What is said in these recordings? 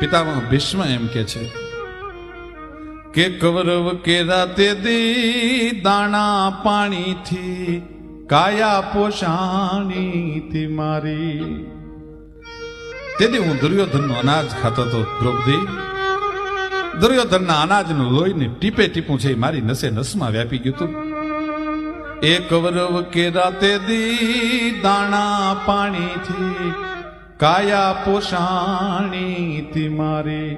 પિતામહ ભીષ્મ એમ કે છે કે કૌરવ કેરા તે દી દાણા પાણીથી કાયા પોષાણીથી મારી. તેથી હું દુર્યોધનનું અનાજ ખાતો હતો દ્રૌપદી. દુર્યોધનના અનાજનું લોહીને ટીપે ટીપું છે મારી નસે નસમાં વ્યાપી ગયું હતું. એ કૌરવ કેરા તે દી દાણા પાણીથી કાયા પોષાણીથી મારી.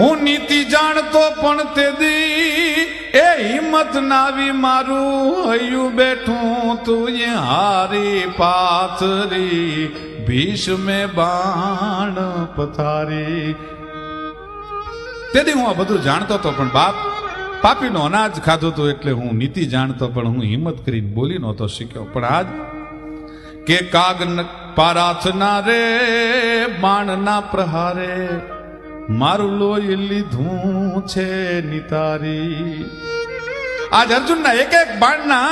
હું નીતિ જાણતો પણ તે દી એ હિંમત નાવી મારું હૈયું બેઠું તું હારી પાથરી ભીષ્મે બાણ પથારી. તેથી હું આ બધું જાણતો હતો પણ બાપ પાપીનો અનાજ ખાધો હતો એટલે હું નીતિ જાણતો પણ હું હિંમત કરીને બોલી નહોતો શીખ્યો. પણ આજ કે કાગ પારાથના રે બાણના પ્રહારે મારું લોહી લીધું છે નિતારી. આજ અર્જુનના એક એક બાણના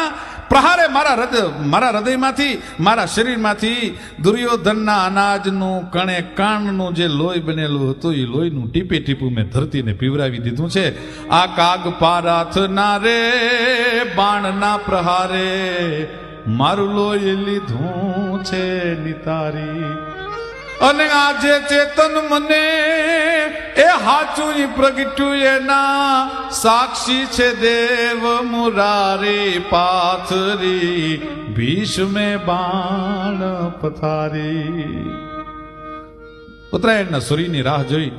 પ્રહારે મારા હૃદયમાંથી મારા શરીરમાંથી દુર્યોધનના અનાજનું કણે કાણનું જે લોહી બનેલું હતું એ લોહીનું ટીપે ટીપું મેં ધરતીને પીવરાવી દીધું છે. આ કાગ પારાથના રે બાણના પ્રહારે મારું લોહી લીધું છે નિતારી. અને આજે ચેતન મને એ હાચું પ્રગટ્યું એના સાક્ષી છે દેવ મુરારી પાથરી ભીષ્મે બાણ પથારી. ઉત્તરાયણના સૂર્યની રાહ જોઈ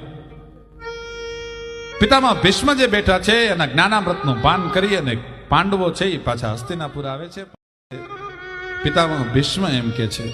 પિતામહ ભીષ્મ જે બેઠા છે એના જ્ઞાનામૃતનું પાન કરી અને પાંડવો છે એ પાછા હસ્તિનાપુર આવે છે. પિતામહ ભીષ્મ એમ કે છે